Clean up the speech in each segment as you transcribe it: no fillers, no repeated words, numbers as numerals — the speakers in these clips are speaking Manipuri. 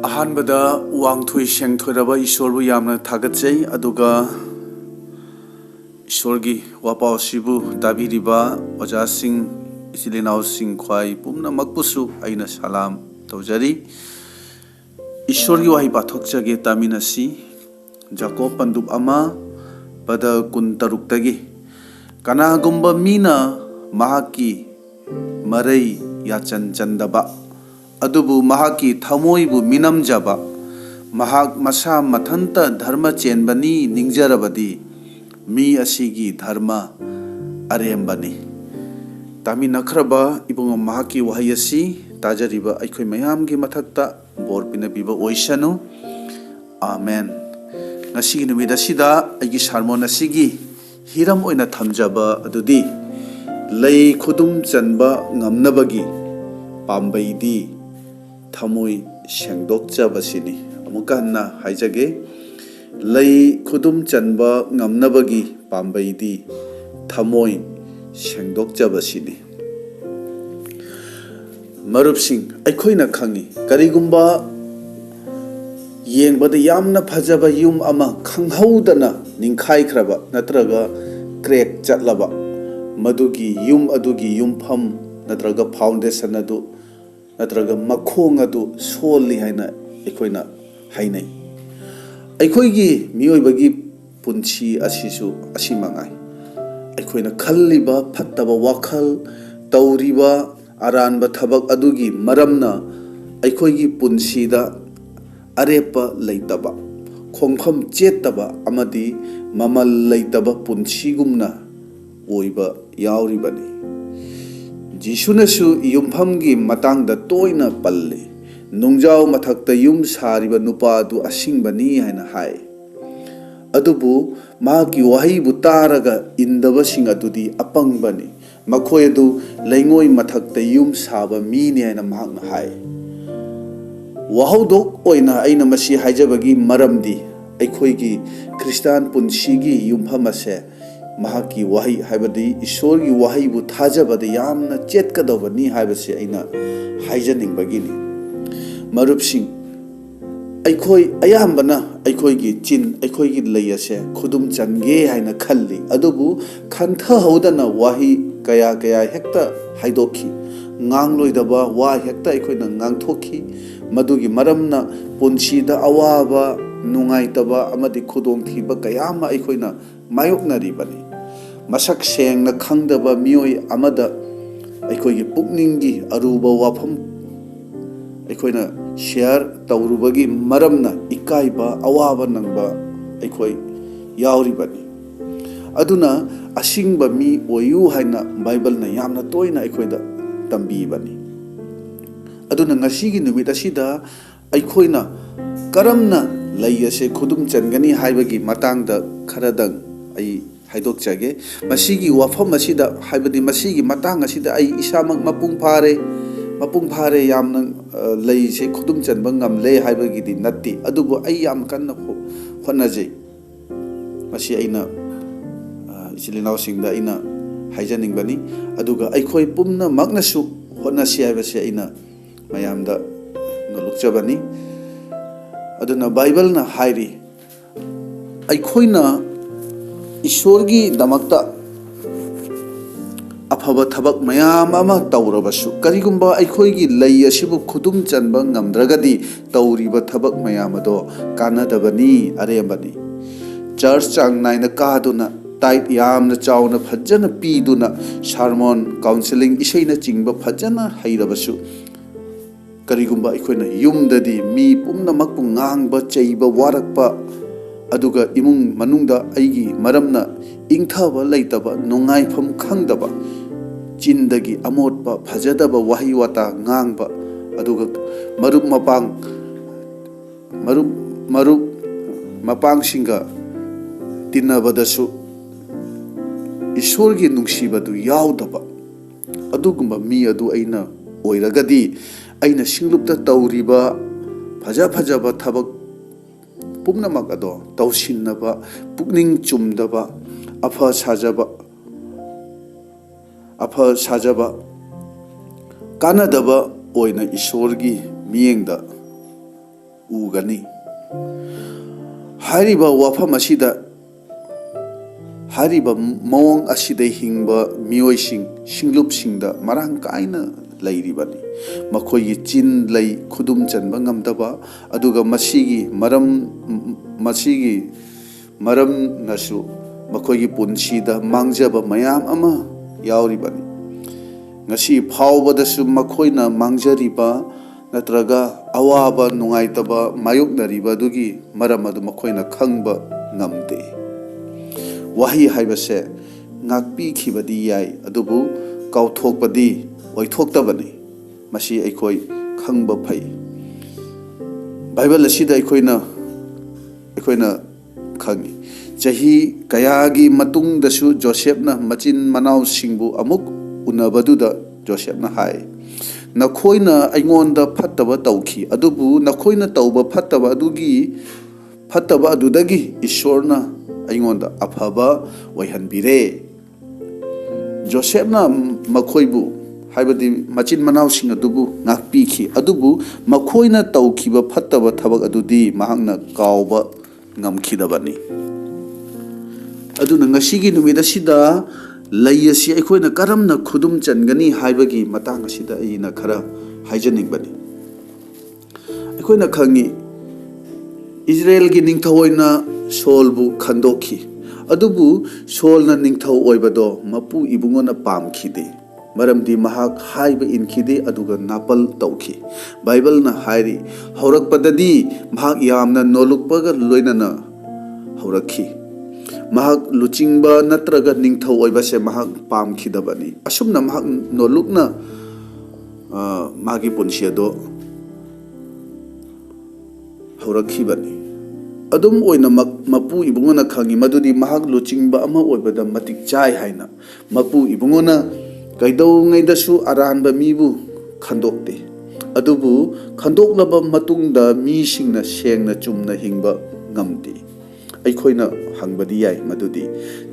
ꯑꯍꯥꯟꯕꯗ ꯋꯥꯡꯊꯣꯏ ꯁꯦꯡꯊꯣꯏꯔꯕ ꯏꯁꯣꯔꯕꯨ ꯌꯥꯝꯅ ꯊꯥꯒꯠꯆꯩ ꯑꯗꯨꯒ ꯏꯁꯣꯔꯒꯤ ꯋꯥꯄꯥꯎ ꯑꯁꯤꯕꯨ ꯇꯥꯕꯤꯔꯤꯕ ꯑꯣꯖꯥꯁꯤꯡ ꯏꯆꯤꯜ ꯏꯅꯥꯎꯁꯤꯡ ꯈ꯭ꯋꯥꯏ ꯄꯨꯝꯅꯃꯛꯄꯨꯁꯨ ꯑꯩꯅ ꯁꯂꯥꯝ ꯇꯧꯖꯔꯤ ꯏꯁꯣꯔꯒꯤ ꯋꯥꯍꯩ ꯄꯥꯊꯣꯛꯆꯒꯦ ꯇꯥꯃꯤꯟꯅꯁꯤ ꯖꯥꯀꯣꯕ ꯄꯟꯗꯨꯞ ꯑꯃ ꯄꯗ 16 ꯀꯅꯥꯒꯨꯝꯕ ꯃꯤꯅ ꯃꯍꯥꯛꯀꯤ ꯃꯔꯩ ꯌꯥꯆꯟ ꯆꯟꯗꯕ ꯑꯗꯨꯕꯨ ꯃꯍꯥꯛꯀꯤ ꯊꯃꯣꯏꯕꯨ ꯃꯤꯅꯝꯖꯕ ꯃꯍꯥꯛ ꯃꯁꯥ ꯃꯊꯟꯇ ꯙꯔꯃ ꯆꯦꯟꯕꯅꯤ ꯅꯤꯡꯖꯔꯕꯗꯤ ꯃꯤ ꯑꯁꯤꯒꯤ ꯙꯔꯃ ꯑꯔꯦꯝꯕꯅꯤ ꯇꯥꯃꯤꯟꯅꯈ꯭ꯔꯕ ꯏꯕꯨꯡ ꯃꯍꯥꯛꯀꯤ ꯋꯥꯍꯩ ꯑꯁꯤ ꯇꯥꯖꯔꯤꯕ ꯑꯩꯈꯣꯏ ꯃꯌꯥꯝꯒꯤ ꯃꯊꯛꯇ ꯕꯣꯔ ꯄꯤꯅꯕꯤꯕ ꯑꯣꯏꯁꯅꯨ ꯑꯥꯃꯦꯟ ꯉꯁꯤꯒꯤ ꯅꯨꯃꯤꯠ ꯑꯁꯤꯗ ꯑꯩꯒꯤ ꯁꯔꯃꯣꯟ ꯑꯁꯤꯒꯤ ꯍꯤꯔꯝ ꯑꯣꯏꯅ ꯊꯝꯖꯕ ꯑꯗꯨꯗꯤ ꯂꯩ ꯈꯨꯗꯨꯝ ꯆꯟꯕ ꯉꯝꯅꯕꯒꯤ ꯄꯥꯝꯕꯩꯗꯤ ꯊꯃꯣꯏ ꯁꯦꯡꯗꯣꯛꯆꯕꯁꯤꯅꯤ ꯑꯃꯨꯛꯀ ꯍꯟꯅ ꯍꯥꯏꯖꯒꯦ ꯂꯩ ꯈꯨꯗꯨꯝ ꯆꯟꯕ ꯉꯝꯅꯕꯒꯤ ꯄꯥꯝꯕꯩꯗꯤ ꯊꯃꯣꯏ ꯁꯦꯡꯗꯣꯛꯆꯕꯁꯤꯅꯤ ꯃꯔꯨꯞꯁꯤꯡ ꯑꯩꯈꯣꯏꯅ ꯈꯪꯏ ꯀꯔꯤꯒꯨꯝꯕ ꯌꯦꯡꯕꯗ ꯌꯥꯝꯅ ꯐꯖꯕ ꯌꯨꯝ ꯑꯃ ꯈꯪꯍꯧꯗꯅ ꯅꯤꯡꯈꯥꯏꯈ꯭ꯔꯕ ꯅꯠꯇ꯭ꯔꯒ ꯀ꯭ꯔꯦꯛ ꯆꯠꯂꯕ ꯃꯗꯨꯒꯤ ꯌꯨꯝ ꯑꯗꯨꯒꯤ ꯌꯨꯝꯐꯝ ꯅꯠꯇ꯭ꯔꯒ ꯐꯥꯎꯟꯗꯦꯁꯟ ꯑꯗꯨ ꯅꯠꯇ꯭ꯔꯒ ꯃꯈꯣꯡ ꯑꯗꯨ ꯁꯣꯜꯂꯤ ꯍꯥꯏꯅ ꯑꯩꯈꯣꯏꯅ ꯍꯥꯏꯅꯩ ꯑꯩꯈꯣꯏꯒꯤ ꯃꯤꯑꯣꯏꯕꯒꯤ ꯄꯨꯟꯁꯤ ꯑꯁꯤꯁꯨ ꯑꯁꯤꯃꯉꯥꯏ ꯑꯩꯈꯣꯏꯅ ꯈꯜꯂꯤꯕ ꯐꯠꯇꯕ ꯋꯥꯈꯜ ꯇꯧꯔꯤꯕ ꯑꯔꯥꯟꯕ ꯊꯕꯛ ꯑꯗꯨꯒꯤ ꯃꯔꯝꯅ ꯑꯩꯈꯣꯏꯒꯤ ꯄꯨꯟꯁꯤꯗ ꯑꯔꯦꯞꯄ ꯂꯩꯇꯕ ꯈꯣꯡꯐꯝ ꯆꯦꯠꯇꯕ ꯑꯃꯗꯤ ꯃꯃꯜ ꯂꯩꯇꯕ ꯄꯨꯟꯁꯤꯒꯨꯝꯅ ꯑꯣꯏꯕ ꯌꯥꯎꯔꯤꯕꯅꯤ ꯖꯤꯁꯨꯅꯁꯨ ꯌꯨꯝꯐꯝꯒꯤ ꯃꯇꯥꯡꯗ ꯇꯣꯏꯅ ꯄꯜꯂꯤ ꯅꯨꯡꯖꯥꯎ ꯃꯊꯛꯇ ꯌꯨꯝ ꯁꯥꯔꯤꯕ ꯅꯨꯄꯥ ꯑꯗꯨ ꯑꯁꯤꯡꯕꯅꯤ ꯍꯥꯏꯅ ꯍꯥꯏ ꯑꯗꯨꯕꯨ ꯃꯍꯥꯛꯀꯤ ꯋꯥꯍꯩꯕꯨ ꯇꯥꯔꯒ ꯏꯟꯗꯕꯁꯤꯡ ꯑꯗꯨꯗꯤ ꯑꯄꯪꯕꯅꯤ ꯃꯈꯣꯏ ꯑꯗꯨ ꯂꯩꯉꯣꯏ ꯃꯊꯛꯇ ꯌꯨꯝ ꯁꯥꯕ ꯃꯤꯅꯤ ꯍꯥꯏꯅ ꯃꯍꯥꯛꯅ ꯍꯥꯏ ꯋꯥꯍꯧꯗꯣꯛ ꯑꯣꯏꯅ ꯑꯩꯅ ꯃꯁꯤ ꯍꯥꯏꯖꯕꯒꯤ ꯃꯔꯝꯗꯤ ꯑꯩꯈꯣꯏꯒꯤ ꯈ꯭ꯔꯤꯁꯇꯥꯟ ꯄꯨꯟꯁꯤꯒꯤ ꯌꯨꯝꯐꯝ ꯑꯁꯦ ꯃꯍꯥꯛꯀꯤ ꯋꯥꯍꯩ ꯍꯥꯏꯕꯗꯤ ꯏꯁꯣꯔꯒꯤ ꯋꯥꯍꯩꯕꯨ ꯊꯥꯖꯕꯗ ꯌꯥꯝꯅ ꯆꯦꯠꯀꯗꯧꯕꯅꯤ ꯍꯥꯏꯕꯁꯤ ꯑꯩꯅ ꯍꯥꯏꯖꯅꯤꯡꯕꯒꯤꯅꯤ ꯃꯔꯨꯞꯁꯤꯡ ꯑꯩꯈꯣꯏ ꯑꯌꯥꯝꯕꯅ ꯑꯩꯈꯣꯏꯒꯤ ꯆꯤꯟ ꯑꯩꯈꯣꯏꯒꯤ ꯂꯩ ꯑꯁꯦ ꯈꯨꯗꯨꯝ ꯆꯟꯒꯦ ꯍꯥꯏꯅ ꯈꯜꯂꯤ ꯑꯗꯨꯕు ꯈꯟꯊꯍꯧꯗꯅ ꯋꯥꯍꯩ ꯀꯌꯥ ꯍꯦꯛꯇ ꯍꯥꯏꯗꯣꯛꯈꯤ ꯉꯥꯡꯂꯣꯏꯗꯕ ꯋꯥ ꯍꯦꯛꯇ ꯑꯩꯈꯣꯏꯅ ꯉꯥꯡꯊꯣꯛꯈꯤ ꯃꯗꯨꯒꯤ ꯃꯔꯝꯅ ꯄꯨꯟꯁꯤꯗ ꯑꯋꯥꯕ ꯅꯨꯡꯉꯥꯏꯇꯕ ꯑꯃꯗꯤ ꯈꯨꯗꯣꯡꯊꯤꯕ ꯀꯌꯥ ꯑꯃ ꯑꯩꯈꯣꯏꯅ ꯃꯥꯌꯣꯛꯅꯔꯤꯕꯅꯤ ꯃꯁꯛ ꯁꯦꯡꯅ ꯈꯪꯗꯕ ꯃꯤꯑꯣꯏ ꯑꯃꯗ ꯑꯩꯈꯣꯏꯒꯤ ꯄꯨꯛꯅꯤꯡꯒꯤ ꯑꯔꯨꯕ ꯋꯥꯐꯝ ꯑꯩꯈꯣꯏꯅ ꯁꯤꯌꯔ ꯇꯧꯔꯨꯕꯒꯤ ꯃꯔꯝꯅ ꯏꯀꯥꯏꯕ ꯑꯋꯥꯕ ꯅꯪꯕ ꯑꯩꯈꯣꯏ ꯌꯥꯎꯔꯤꯕꯅꯤ ꯑꯗꯨꯅ ꯑꯁꯤꯡꯕ ꯃꯤ ꯑꯣꯏꯌꯨ ꯍꯥꯏꯅ ꯕꯥꯏꯕꯜꯅ ꯌꯥꯝꯅ ꯇꯣꯏꯅ ꯑꯩꯈꯣꯏꯗ ꯇꯝꯕꯤꯕꯅꯤ ꯑꯗꯨꯅ ꯉꯁꯤꯒꯤ ꯅꯨꯃꯤꯠ ꯑꯁꯤꯗ ꯑꯩꯈꯣꯏꯅ ꯀꯔꯝꯅ ꯂꯩ ꯑꯁꯦ ꯈꯨꯗꯨꯝ ꯆꯟꯒꯅꯤ ꯍꯥꯏꯕꯒꯤ ꯃꯇꯥꯡꯗ ꯈꯔꯗꯪ ꯑꯩ ꯍꯥꯏꯗꯣꯛꯆꯒꯦ ꯃꯁꯤꯒꯤ ꯋꯥꯐꯝ ꯑꯁꯤꯗ ꯍꯥꯏꯕꯗꯤ ꯃꯁꯤꯒꯤ ꯃꯇꯥꯡ ꯑꯁꯤꯗ ꯑꯩ ꯏꯁꯥꯃꯛ ꯃꯄꯨꯡ ꯐꯥꯔꯦ ꯌꯥꯝꯅ ꯂꯩꯁꯦ ꯈꯨꯗꯨꯝ ꯆꯟꯕ ꯉꯝꯂꯦ ꯍꯥꯏꯕꯒꯤꯗꯤ ꯅꯠꯇꯦ ꯑꯗꯨꯕꯨ ꯑꯩ ꯌꯥꯝ ꯀꯟꯅ ꯍꯣꯠꯅꯖꯩ ꯃꯁꯤ ꯑꯩꯅ ꯏꯆꯤꯜ ꯏꯅꯥꯎꯁꯤꯡꯗ ꯑꯩꯅ ꯍꯥꯏꯖꯅꯤꯡꯕꯅꯤ ꯑꯗꯨꯒ ꯑꯩꯈꯣꯏ ꯄꯨꯝꯅꯃꯛꯅꯁꯨ ꯍꯣꯠꯅꯁꯤ ꯍꯥꯏꯕꯁꯤ ꯑꯩꯅ ꯃꯌꯥꯝꯗ ꯅꯣꯛꯆꯕꯅꯤ ꯑꯗꯨꯅ ꯕꯥꯏꯕꯜꯅ ꯍꯥꯏꯔꯤ ꯑꯩꯈꯣꯏꯅ ꯏꯁꯣꯔꯒꯤꯗꯃꯛꯇ ꯑꯐꯕ ꯊꯕꯛ ꯃꯌꯥꯝ ꯑꯃ ꯇꯧꯔꯕꯁꯨ ꯀꯔꯤꯒꯨꯝꯕ ꯑꯩꯈꯣꯏꯒꯤ ꯂꯩ ꯑꯁꯤꯕꯨ ꯈꯨꯗꯨꯝ ꯆꯟꯕ ꯉꯝꯗ꯭ꯔꯒꯗꯤ ꯇꯧꯔꯤꯕ ꯊꯕꯛ ꯃꯌꯥꯝ ꯑꯗꯣ ꯀꯥꯟꯅꯗꯕꯅꯤ ꯑꯔꯦꯝꯕꯅꯤ ꯆꯔꯆ ꯆꯥꯡ ナꯏꯅ ꯀꯥꯗꯨꯅ ꯇꯥꯏꯠ ꯌꯥꯝꯅ ꯆꯥꯎꯅ ꯐꯖꯅ ꯄꯤꯗꯨꯅ ꯁꯥꯔꯃꯣꯟ ꯀꯥꯎꯟꯁꯤꯂꯤꯡ ꯏꯁꯩꯅꯆꯤꯡꯕ ꯐꯖꯅ ꯍꯩꯔꯕꯁꯨ ꯀꯔꯤꯒꯨꯝꯕ ꯑꯩꯈꯣꯏꯅ ꯌꯨꯝꯗꯗꯤ ꯃꯤ ꯄꯨꯝꯅꯃꯛꯄꯨ ꯉꯥꯡꯕ ꯆꯩꯕ ꯋꯥꯔꯛꯄ ꯑꯗꯨꯒ ꯏꯃꯨꯡ ꯃꯅꯨꯡꯗ ꯑꯩꯒꯤ ꯃꯔꯝꯅ ꯏꯪꯊꯕ ꯂꯩꯇꯕ ꯅꯨꯡꯉꯥꯏꯐꯝ ꯈꯪꯗꯕ ꯆꯤꯟꯗꯒꯤ ꯑꯃꯣꯠꯄ ꯐꯖꯗꯕ ꯋꯥꯍꯩ ꯋꯥꯇꯥ ꯉꯥꯡꯕ ꯑꯗꯨꯒ ꯃꯔꯨꯞ ꯃꯄꯥꯡꯁꯤꯡꯒ ꯇꯤꯟꯅꯕꯗꯁꯨ ꯏꯁꯣꯔꯒꯤ ꯅꯨꯡꯁꯤꯕꯗꯨ ꯌꯥꯎꯗꯕ ꯑꯗꯨꯒꯨꯝꯕ ꯃꯤ ꯑꯗꯨ ꯑꯩꯅ ꯑꯣꯏꯔꯒꯗꯤ ꯑꯩꯅ ꯁꯤꯡꯂꯨꯞꯇ ꯇꯧꯔꯤꯕ ꯐꯖꯕ ꯊꯕꯛ ꯄꯨꯝꯅꯃꯛ ꯑꯗꯣ ꯇꯧꯁꯤꯟꯅꯕ ꯄꯨꯛꯅꯤꯡ ꯆꯨꯝꯗꯕ ꯑꯐ ꯁꯥꯖꯕ ꯀꯥꯟꯅꯗꯕ ꯑꯣꯏꯅ ꯏꯁꯣꯔꯒꯤ ꯃꯤꯠꯌꯦꯡꯗ ꯎꯒꯅꯤ꯫ ꯍꯥꯏꯔꯤꯕ ꯋꯥꯐꯝ ꯑꯁꯤꯗ ꯍꯥꯏꯔꯤꯕ ꯃꯑꯣꯡ ꯑꯁꯤꯗ ꯍꯤꯡꯕ ꯃꯤꯑꯣꯏꯁꯤꯡ ꯁꯤꯡꯂꯨꯞꯁꯤꯡꯗ ꯃꯔꯥꯡ ꯀꯥꯏꯅ ꯂꯩꯔꯤꯕꯅꯤ꯫ ꯃꯈꯣꯏꯒꯤ ꯆꯤꯟ ꯂꯩ ꯈꯨꯗꯨꯝ ꯆꯟꯕ ꯉꯝꯗꯕ, ꯑꯗꯨꯒ ꯃꯁꯤꯒꯤ ꯃꯔꯝꯅꯁꯨ ꯃꯈꯣꯏꯒꯤ ꯄꯨꯟꯁꯤꯗ ꯃꯥꯡꯖꯕ ꯃꯌꯥꯝ ꯑꯃ ꯌꯥꯎꯔꯤꯕꯅꯤ꯫ ꯉꯁꯤ ꯐꯥꯎꯕꯗꯁꯨ ꯃꯈꯣꯏꯅ ꯃꯥꯡꯖꯔꯤꯕ ꯅꯠꯇ꯭ꯔꯒ ꯑꯋꯥꯕ ꯅꯨꯡꯉꯥꯏꯇꯕ ꯃꯥꯌꯣꯛꯅꯔꯤꯕ ꯑꯗꯨꯒꯤ ꯃꯔꯝ ꯑꯗꯨ ꯃꯈꯣꯏꯅ ꯈꯪꯕ ꯉꯝꯗꯦ꯫ ꯋꯥꯍꯩ ꯍꯥꯏꯕꯁꯦ ꯉꯥꯛꯄꯤꯈꯤꯕꯗꯤ ꯌꯥꯏ, ꯑꯗꯨꯕꯨ ꯀꯥꯎꯊꯣꯛꯄꯗꯤ ꯑꯣꯏꯊꯣꯛꯇꯕꯅꯤ꯫ ꯃꯁꯤ ꯑꯩꯈꯣꯏ ꯈꯪꯕ ꯐꯩ꯫ ꯕꯥꯏꯕꯜ ꯑꯁꯤꯗ ꯑꯩꯈꯣꯏꯅ ꯈꯪꯉꯤ, ꯆꯍꯤ ꯀꯌꯥꯒꯤ ꯃꯇꯨꯡꯗꯁꯨ ꯖꯣꯁꯦꯐꯅ ꯃꯆꯤꯟ ꯃꯅꯥꯎꯁꯤꯡꯕꯨ ꯑꯃꯨꯛ ꯎꯅꯕꯗꯨꯗ ꯖꯣꯁꯦꯐꯅ ꯍꯥꯏ, ꯅꯈꯣꯏꯅ ꯑꯩꯉꯣꯟꯗ ꯐꯠꯇꯕ ꯇꯧꯈꯤ, ꯑꯗꯨꯕꯨ ꯅꯈꯣꯏꯅ ꯇꯧꯕ ꯐꯠꯇꯕ ꯑꯗꯨꯗꯒꯤ ꯏꯁꯣꯔꯅ ꯑꯩꯉꯣꯟꯗ ꯑꯐꯕ ꯑꯣꯏꯍꯟꯕꯤꯔꯦ꯫ ꯖꯣꯁꯦꯐꯅ ꯃꯈꯣꯏꯕꯨ, ꯍꯥꯏꯕꯗꯤ ꯃꯆꯤꯟ ꯃꯅꯥꯎꯁꯤꯡ ꯑꯗꯨꯕꯨ ꯉꯥꯛꯄꯤꯈꯤ, ꯑꯗꯨꯕꯨ ꯃꯈꯣꯏꯅ ꯇꯧꯈꯤꯕ ꯐꯠꯇꯕ ꯊꯕꯛ ꯑꯗꯨꯗꯤ ꯃꯍꯥꯛꯅ ꯀꯥꯎꯕ ꯉꯝꯈꯤꯗꯕꯅꯤ꯫ ꯑꯗꯨꯅ ꯉꯁꯤꯒꯤ ꯅꯨꯃꯤꯠ ꯑꯁꯤꯗ ꯂꯩ ꯑꯁꯤ ꯑꯩꯈꯣꯏꯅ ꯀꯔꯝꯅ ꯈꯨꯗꯨꯝ ꯆꯟꯒꯅꯤ ꯍꯥꯏꯕꯒꯤ ꯃꯇꯥꯡ ꯑꯁꯤꯗ ꯑꯩꯅ ꯈꯔ ꯍꯥꯏꯖꯅꯤꯡꯕꯅꯤ꯫ ꯑꯩꯈꯣꯏꯅ ꯈꯪꯉꯤ, ꯏꯖꯔꯦꯜꯒꯤ ꯅꯤꯡꯊꯧ ꯑꯣꯏꯅ ꯁꯣꯜꯕꯨ ꯈꯟꯗꯣꯛꯈꯤ, ꯑꯗꯨꯕꯨ ꯁꯣꯜꯅ ꯅꯤꯡꯊꯧ ꯑꯣꯏꯕꯗꯣ ꯃꯄꯨ ꯏꯕꯨꯡꯉꯣꯅ ꯄꯥꯝꯈꯤꯗꯦ, ꯃꯔꯝꯗꯤ ꯃꯍꯥꯛ ꯍꯥꯏꯕ ꯏꯟꯈꯤꯗꯦ ꯑꯗꯨꯒ ꯅꯥꯄꯜ ꯇꯧꯈꯤ꯫ ꯕꯥꯏꯕꯜꯅ ꯍꯥꯏꯔꯤ, ꯍꯧꯔꯛꯄꯗꯗꯤ ꯃꯍꯥꯛ ꯌꯥꯝꯅ ꯅꯣꯜꯂꯨꯛꯄꯒ ꯂꯣꯏꯅꯅ ꯍꯧꯔꯛꯈꯤ꯫ ꯃꯍꯥꯛ ꯂꯨꯆꯤꯡꯕ ꯅꯠꯇ꯭ꯔꯒ ꯅꯤꯡꯊꯧ ꯑꯣꯏꯕꯁꯦ ꯃꯍꯥꯛ ꯄꯥꯝꯈꯤꯗꯕꯅꯤ꯫ ꯑꯁꯨꯝꯅ ꯃꯍꯥꯛ ꯅꯣꯜꯂꯨꯛꯅ ꯃꯥꯒꯤ ꯄꯨꯟꯁꯤ ꯑꯗꯣ ꯍꯧꯔꯛꯈꯤꯕꯅꯤ꯫ ꯑꯗꯨꯝ ꯑꯣꯏꯅꯃꯛ ꯃꯄꯨ ꯏꯕꯨꯡꯉꯣꯅ ꯈꯪꯉꯤ ꯃꯗꯨꯗꯤ ꯃꯍꯥꯛ ꯂꯨꯆꯤꯡꯕ ꯑꯃ ꯑꯣꯏꯕꯗ ꯃꯇꯤꯛ ꯆꯥꯏ ꯍꯥꯏꯅ꯫ ꯃꯄꯨ ꯏꯕꯨꯡꯉꯣꯅ ꯀꯩꯗꯧꯉꯩꯗꯁꯨ ꯑꯔꯥꯟꯕ ꯃꯤꯕꯨ ꯈꯟꯗꯣꯛꯇꯦ, ꯑꯗꯨꯕꯨ ꯈꯟꯗꯣꯛꯂꯕ ꯃꯇꯨꯡꯗ ꯃꯤꯁꯤꯡꯅ ꯁꯦꯡꯅ ꯆꯨꯝꯅ ꯍꯤꯡꯕ ꯉꯝꯗꯦ꯫ ꯑꯩꯈꯣꯏꯅ ꯍꯪꯕꯗꯤ ꯌꯥꯏ ꯃꯗꯨꯗꯤ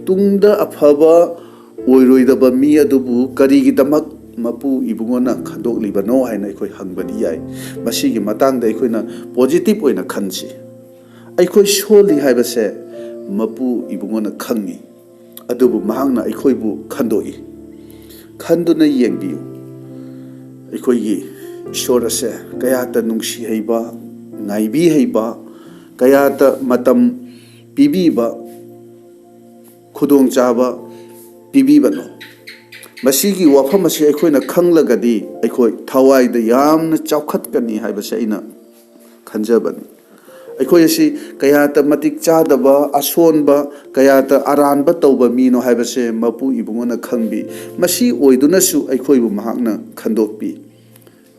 ꯇꯨꯡꯗ ꯑꯐꯕ ꯑꯣꯏꯔꯣꯏꯗꯕ ꯃꯤ ꯑꯗꯨꯕꯨ ꯀꯔꯤꯒꯤꯗꯃꯛ ꯃꯄꯨ ꯏꯕꯨꯡꯉꯣꯅ ꯈꯟꯗꯣꯛꯂꯤꯕꯅꯣ ꯍꯥꯏꯅ ꯑꯩꯈꯣꯏ ꯍꯪꯕꯗꯤ ꯌꯥꯏ꯫ ꯃꯁꯤꯒꯤ ꯃꯇꯥꯡꯗ ꯑꯩꯈꯣꯏꯅ ꯄꯣꯖꯤꯇꯤꯚ ꯑꯣꯏꯅ ꯈꯟꯁꯤ꯫ ꯑꯩꯈꯣꯏ ꯁꯣꯜꯂꯤ ꯍꯥꯏꯕꯁꯦ ꯃꯄꯨ ꯏꯕꯨꯡꯉꯣꯅ ꯈꯪꯉꯤ, ꯑꯗꯨꯕꯨ ꯃꯍꯥꯛꯅ ꯑꯩꯈꯣꯏꯕꯨ ꯈꯟꯗꯣꯛꯏ꯫ ꯈꯟꯗꯨꯅ ꯌꯦꯡꯕꯤꯌꯨ, ꯑꯩꯈꯣꯏꯒꯤ ꯏꯁꯣꯔ ꯑꯁꯦ ꯀꯌꯥꯇ ꯅꯨꯡꯁꯤ ꯍꯩꯕ, ꯉꯥꯏꯕꯤ ꯍꯩꯕ, ꯀꯌꯥꯇ ꯃꯇꯝ ꯄꯤꯕꯤꯕ, ꯈꯨꯗꯣꯡꯆꯥꯕ ꯄꯤꯕꯤꯕꯅꯣ꯫ ꯃꯁꯤꯒꯤ ꯋꯥꯐꯝ ꯑꯁꯤ ꯑꯩꯈꯣꯏꯅ ꯈꯪꯂꯒꯗꯤ ꯑꯩꯈꯣꯏ ꯊꯋꯥꯏꯗ ꯌꯥꯝꯅ ꯆꯥꯎꯈꯠꯀꯅꯤ ꯍꯥꯏꯕꯁꯦ ꯑꯩꯅ ꯈꯟꯖꯕꯅꯤ꯫ ꯑꯩꯈꯣꯏ ꯑꯁꯤ ꯀꯌꯥꯇ ꯃꯇꯤꯛ ꯆꯥꯗꯕ, ꯑꯁꯣꯟꯕ, ꯀꯌꯥꯇ ꯑꯔꯥꯟꯕ ꯇꯧꯕ ꯃꯤꯅꯣ ꯍꯥꯏꯕꯁꯦ ꯃꯄꯨ ꯏꯕꯨꯡꯉꯣꯅ ꯈꯪꯕꯤ꯫ ꯃꯁꯤ ꯑꯣꯏꯗꯨꯅꯁꯨ ꯑꯩꯈꯣꯏꯕꯨ ꯃꯍꯥꯛꯅ ꯈꯟꯗꯣꯛꯄꯤ꯫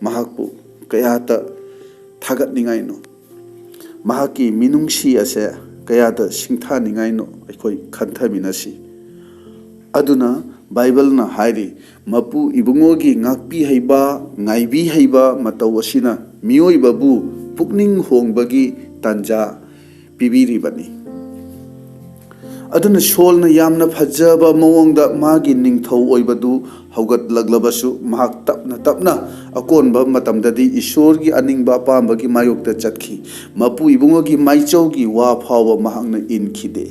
ꯃꯍꯥꯛꯄꯨ ꯀꯌꯥꯇ ꯊꯥꯒꯠꯅꯤꯡꯉꯥꯏꯅꯣ, ꯃꯍꯥꯛꯀꯤ ꯃꯤꯅꯨꯡꯁꯤ ꯑꯁꯦ ꯀꯌꯥꯇ ꯁꯤꯡꯊꯥꯅꯤꯡꯉꯥꯏꯅꯣ ꯑꯩꯈꯣꯏ ꯈꯟꯊꯃꯤꯟꯅꯁꯤ꯫ ꯑꯗꯨꯅ ꯕꯥꯏꯕꯜꯅ ꯍꯥꯏꯔꯤ, ꯃꯄꯨ ꯏꯕꯨꯡꯉꯣꯒꯤ ꯉꯥꯛꯄꯤ ꯍꯩꯕ, ꯉꯥꯏꯕꯤ ꯍꯩꯕ ꯃꯇꯧ ꯑꯁꯤꯅ ꯃꯤꯑꯣꯏꯕꯕꯨ ꯄꯨꯛꯅꯤꯡ ꯍꯣꯡꯕꯒꯤ ꯇꯥꯟꯖꯥ ꯄꯤꯕꯤꯔꯤꯕꯅꯤ꯫ ꯑꯗꯨꯅ ꯁꯣꯜꯅ ꯌꯥꯝꯅ ꯐꯖꯕ ꯃꯑꯣꯡꯗ ꯃꯥꯒꯤ ꯅꯤꯡꯊꯧ ꯑꯣꯏꯕꯗꯨ ꯍꯧꯒꯠꯂꯛꯂꯕꯁꯨ ꯃꯍꯥꯛ ꯇꯞꯅ ꯇꯞꯅ ꯑꯀꯣꯟꯕ ꯃꯇꯝꯗꯗꯤ ꯏꯁꯣꯔꯒꯤ ꯑꯅꯤꯡꯕ ꯑꯄꯥꯝꯕꯒꯤ ꯃꯥꯌꯣꯛꯇ ꯆꯠꯈꯤ꯫ ꯃꯄꯨ ꯏꯕꯨꯡꯉꯣꯒꯤ ꯃꯥꯏꯆꯧꯒꯤ ꯋꯥ ꯐꯥꯎꯕ ꯃꯍꯥꯛꯅ ꯏꯟꯈꯤꯗꯦ,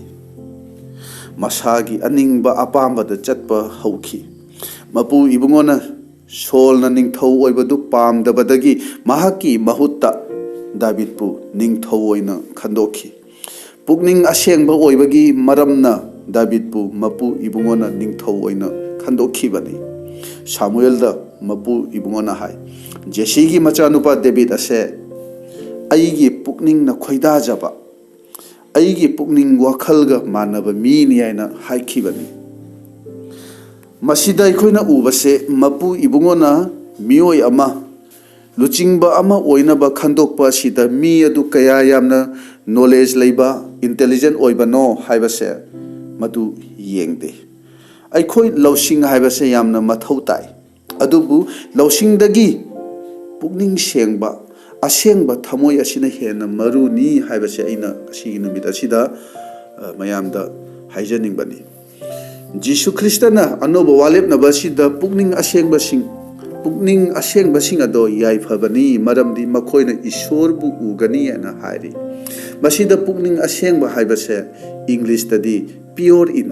ꯃꯁꯥꯒꯤ ꯑꯅꯤꯡꯕ ꯑꯄꯥꯝꯕꯗ ꯆꯠꯄ ꯍꯧꯈꯤ꯫ ꯃꯄꯨ ꯏꯕꯨꯡꯉꯣꯅ ꯁꯣꯜꯅ ꯅꯤꯡꯊꯧ ꯑꯣꯏꯕꯗꯨ ꯄꯥꯝꯗꯕꯗꯒꯤ ꯃꯍꯥꯛꯀꯤ ꯃꯍꯨꯠꯇ ꯗꯥꯕꯤꯗꯄꯨ ꯅꯤꯡꯊꯧ ꯑꯣꯏꯅ ꯈꯟꯗꯣꯛꯈꯤ꯫ ꯄꯨꯛꯅꯤꯡ ꯑꯁꯦꯡꯕ ꯑꯣꯏꯕꯒꯤ ꯃꯔꯝꯅ ꯗꯥꯕꯤꯗꯄꯨ ꯃꯄꯨ ꯏꯕꯨꯡꯉꯣꯅ ꯅꯤꯡꯊꯧ ꯑꯣꯏꯅ ꯈꯟꯗꯣꯛꯈꯤꯕꯅꯤ꯫ ꯁꯥꯃꯨꯑꯦꯜꯗ ꯃꯄꯨ ꯏꯕꯨꯡꯉꯣꯅ ꯍꯥꯏ, ꯖꯦꯁꯤꯒꯤ ꯃꯆꯥꯅꯨꯄꯥ ꯗꯦꯕꯤꯗ ꯑꯁꯦ ꯑꯩꯒꯤ ꯄꯨꯛꯅꯤꯡꯅ ꯈꯣꯏꯗꯥꯖꯕ, ꯑꯩꯒꯤ ꯄꯨꯛꯅꯤꯡ ꯋꯥꯈꯜꯒ ꯃꯥꯟꯅꯕ ꯃꯤꯅꯤ ꯍꯥꯏꯅ ꯍꯥꯏꯈꯤꯕꯅꯤ꯫ ꯃꯁꯤꯗ ꯑꯩꯈꯣꯏꯅ ꯎꯕꯁꯦ ꯃꯄꯨ ꯏꯕꯨꯡꯉꯣꯅ ꯃꯤꯑꯣꯏ ꯑꯃ, ꯂꯨꯆꯤꯡꯕ ꯑꯃ ꯑꯣꯏꯅꯕ ꯈꯟꯗꯣꯛꯄ ꯑꯁꯤꯗ ꯃꯤ ꯑꯗꯨꯀꯌꯥ ꯌꯥꯝꯅ ꯅꯣꯂꯦꯖ ꯂꯩꯕ, ꯏꯟꯇꯦꯂꯤꯖꯦꯟ ꯑꯣꯏꯕꯅꯣ ꯍꯥꯏꯕꯁꯦ ꯃꯗꯨ ꯌꯦꯡꯗꯦ꯫ ꯑꯩꯈꯣꯏ ꯂꯧꯁꯤꯡ ꯍꯥꯏꯕꯁꯦ ꯌꯥꯝꯅ ꯃꯊꯧ ꯇꯥꯏ, ꯑꯗꯨꯕꯨ ꯂꯧꯁꯤꯡꯗꯒꯤ ꯄꯨꯛꯅꯤꯡ ꯁꯦꯡꯕ, ꯑꯁꯦꯡꯕ ꯊꯃꯣꯏ ꯑꯁꯤꯅ ꯍꯦꯟꯅ ꯃꯔꯨꯅꯤ ꯍꯥꯏꯕꯁꯦ ꯑꯩꯅ ꯉꯁꯤꯒꯤ ꯅꯨꯃꯤꯠ ꯑꯁꯤꯗ ꯃꯌꯥꯝꯗ ꯍꯥꯏꯖꯅꯤꯡꯕꯅꯤ꯫ ꯖꯤꯁꯨ ꯈ꯭ꯔꯤꯁꯇꯅ ꯑꯅꯧꯕ ꯋꯥꯂꯦꯞꯅꯕ ꯑꯁꯤꯗ ꯄꯨꯛꯅꯤꯡ ꯑꯁꯦꯡꯕꯁꯤꯡ, pukning asengbasing ado yaifabani maramdi makoina ishorbu ugani ana hairi masida pukning asengba haibase English tadi pure in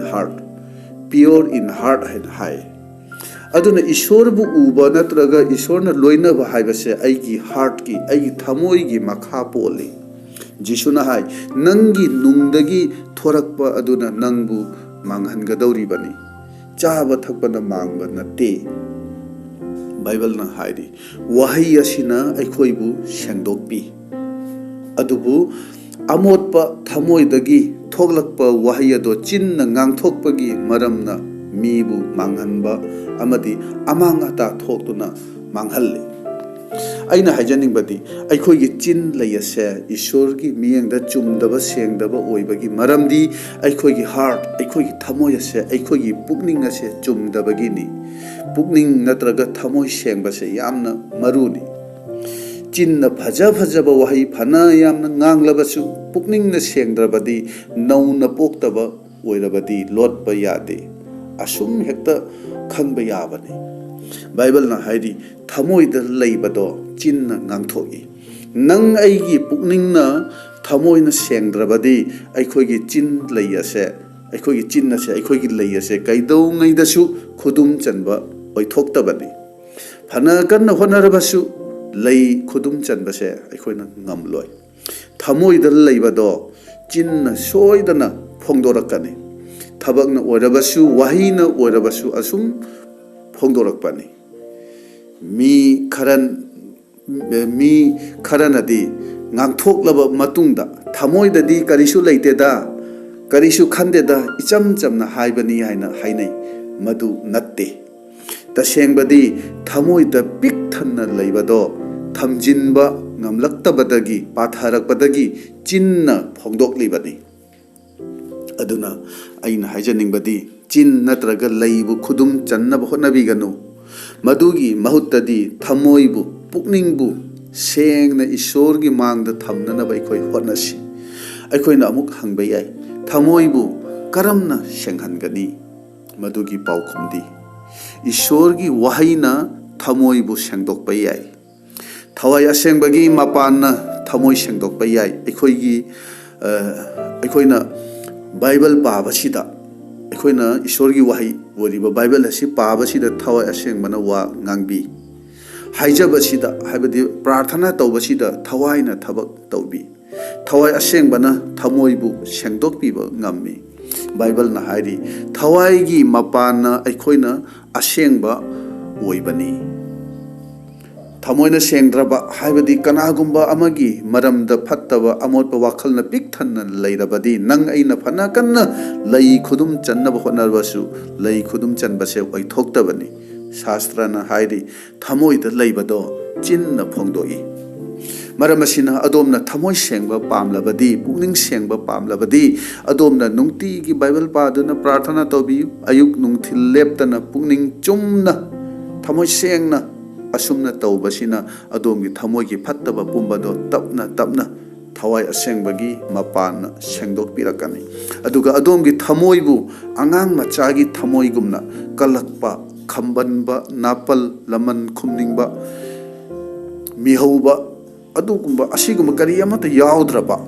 heart hain hai aduna ishorbu uba natraga ishorna loinaba haibase aigi heart ki aigi thamoi gi makha poli jisuna hai nangi nungdagi thorakpa aduna nangbu manghangadori bani chaba thakpana mangba natte Bible na hairi wahi asina aikhoibu sengdokpi adubu amotpa thamoidagi thoglakpa wahi ado chinna ngangthokpagi maramna mibu manghanba amadi amanga ta thoktuna manghalli aina hajaningbadi aikhoigi chin layase ishorgi miyengda chumdaba sengdaba oibagi maramdi aikhoigi heart aikhoigi thamoi ase aikhoigi pukning ase chumdabagi ni pukning natraga thamoi sengbase yamna maruni chinna phajaba wahi phana yamna nganglabasu pukning na sengdrabadi nauna poktaba oirabadi lotba yade asum hekta khangba yabani Bible na hairi thamoi da leibado chinna ngangthogi nang aigi pukning na thamoi na sengdrabadi aikhoigi chin layase aikhoigi chinna se aikhoigi layase kaidau ngaidasu khudum chanba oithoktabani phana kanna honarabasu lay khudum chanbase aikhoina ngamloi thamoi da leibado chinna soidana phongdorakani thabakna orabasu wahina orabasu asum phongdorakpani mi kharanadi ngangthoklaba matungda thamoidadi karisu leiteda karisu khandeda icham chamna haibani haina hainai madu natte tasengbadi thamoida pik thanna leibado thamjinba ngamlaktabadagi patharakpadagi chinna phongdoklibani aduna aina haijaningbadi chin natraga leibu khudum channaba honabiganu madugi mahuttadi thamoibu pukningbu sengna ishorgi mangda thamnanaba aikoi hotnasi aikoina amuk hangba yai thamoibu karamna senghangani madugi paukhumdi ishorgi wahaina thamoibu sengdokpa yai thawai asengbagi mapanna thamoi sengdokpa yai aikoina Bible pabasida aikoina ishorgi wahi woriba Bible asi pabasida thawai asengbana wa ngangbi haijabasida haibadi prarthana tawbasida thawaina thabak tawbi thawai asengbana thamoibu sengdokpiba ngammi Bible na hairi thawai gi mapana aikoina asengba oibani thamoina sengdraba haibadi kanagumba amagi maramda phattaba amotpa wakhalna pik thanna leirabadi nang aina phana kanna lei khudum channaba honarbasu lei khudum chanbase oithoktabani shastrana hairi thamoida leibado chinna phongdoi maramasina adomna thamoi sengba pamlabadi pukning sengba pamlabadi adomna nungti gi Bible paduna prarthana tobi ayuk nungthil leptana pukning chumna thamoi sengna asumna tawbasina adomgi thamoigi phattaba pumbado tapna thawai asengbagi mapana sengdokpirakani aduga adomgi thamoibu angang machagi thamoigumna kalakpa khambanba napal laman khumningba mihauba adugumba asigumba kari amata yaudraba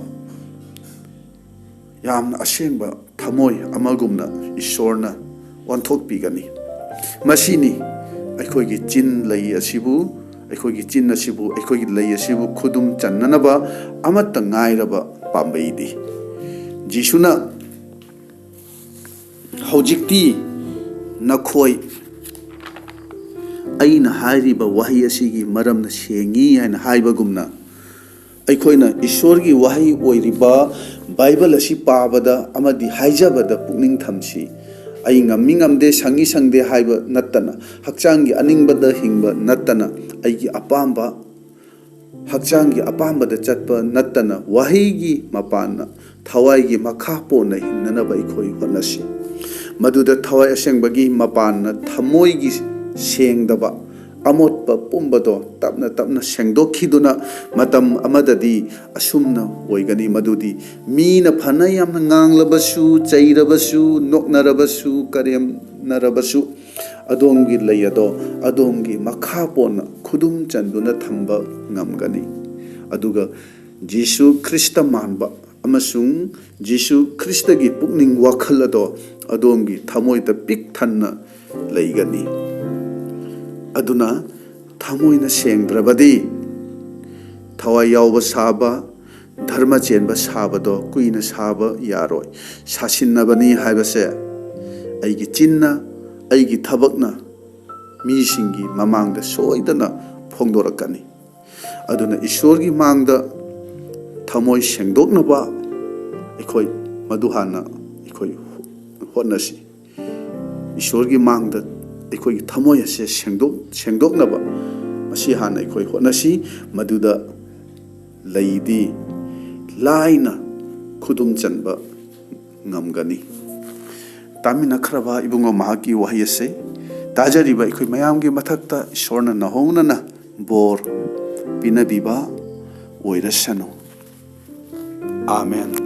yamna asengba thamoi amagumna ishorna wanthokpigani masini aikhoigi chin lei asibu aikhoigi chin asibu aikhoigi lei asibu khudum channanaba amata ngairaba pambeidi jisuna hojikti nakhoi aina hairiba wahi asigi maramna sengi haina haibagumna aikhoina ishorgi wahi oiriba Bible asi pabada amadi haijabada pukning thamsi ai ngammi ngamde sangi sangde haiba nattana hakchangi aningbada hingba nattana aigi apamba hakchangi apambada chatpa nattana wahigi mapana thawaigi makha pona hinnana bai khoi honasi maduda thawai asengbagi mapana thamoigi sengdaba amotpa pumbado tapna sengdokhiduna matam amadadi asumna oigani madudi mina phana yamna nganglabasu chairabasu noknarabasu karem narabasu ꯑꯗꯣꯝꯒꯤ ꯂꯩ ꯑꯗꯣ ꯑꯗꯣꯝꯒꯤ ꯃꯈꯥ ꯄꯣꯟꯅ ꯈꯨꯗꯨꯝ ꯆꯟꯗꯨꯅ ꯊꯝꯕ ꯉꯝꯒꯅꯤ꯫ ꯑꯗꯨꯒ ꯖꯤꯁꯨ ꯈ꯭ꯔꯤꯁꯇ ꯃꯥꯟꯕ ꯑꯃꯁꯨꯡ ꯖꯤꯁꯨ ꯈ꯭ꯔꯤꯁꯇꯒꯤ ꯄꯨꯛꯅꯤꯡ ꯋꯥꯈꯜ ꯑꯗꯣ ꯑꯗꯣꯝꯒꯤ ꯊꯃꯣꯏꯗ ꯄꯤꯛ ꯊꯟꯅ ꯂꯩꯒꯅꯤ꯫ ꯑꯗꯨꯅ ꯊꯃꯣꯏꯅ ꯁꯦꯡꯗ꯭ꯔꯕꯗꯤ ꯊꯋꯥꯏ ꯌꯥꯎꯕ ꯁꯥꯕ, ꯙꯔꯃ ꯆꯦꯟꯕ ꯁꯥꯕꯗꯣ ꯀꯨꯏꯅ ꯁꯥꯕ ꯌꯥꯔꯣꯏ꯫ ꯁꯥꯁꯤꯟꯅꯕꯅꯤ ꯍꯥꯏꯕꯁꯦ ꯑꯩꯒꯤ ꯆꯤꯟꯅ, ꯑꯩꯒꯤ ꯊꯕꯛꯅ ꯃꯤꯁꯤꯡꯒꯤ ꯃꯃꯥꯡꯗ ꯁꯣꯏꯗꯅ ꯐꯣꯡꯗꯣꯔꯛꯀꯅꯤ꯫ ꯑꯗꯨꯅ ꯏꯁꯣꯔꯒꯤ ꯃꯥꯡꯗ ꯊꯃꯣꯏ ꯁꯦꯡꯗꯣꯛꯅꯕ ꯑꯩꯈꯣꯏ ꯃꯗꯨ ꯍꯥꯟꯅ ꯑꯩꯈꯣই ꯍꯣꯠꯅꯁꯤ꯫ ꯏꯁꯣꯔꯒꯤ ꯃꯥꯡꯗ ꯑꯩꯈꯣꯏꯒꯤ ꯊꯃꯣꯏ ꯑꯁꯦ ꯁꯦꯡꯗꯣꯛꯅꯕ ꯃꯁꯤ ꯍꯥꯟꯅ ꯑꯩꯈꯣꯏ ꯍꯣꯠꯅꯁꯤ꯫ ꯃꯗꯨꯗ ꯂꯩꯗꯤ ꯂꯥꯏꯅ ꯈꯨꯗꯨꯝ ꯆꯟꯕ ꯉꯝꯒꯅꯤ꯫ ꯇꯥꯃꯤꯟꯅꯈ꯭ꯔꯕ ꯏꯕꯨꯡꯉꯣ ꯃꯍꯥꯛꯀꯤ ꯋꯥꯍꯩ ꯑꯁꯤ ꯇꯥꯖꯔꯤꯕ ꯑꯩꯈꯣꯏ ꯃꯌꯥꯝꯒꯤ ꯃꯊꯛꯇ ꯏꯁꯣꯔꯅ ꯅꯧꯍꯧꯅꯅ ꯕꯣꯔ ꯄꯤꯅꯕꯤꯕ ꯑꯣꯏꯔꯁꯅꯨ꯫ 아멘.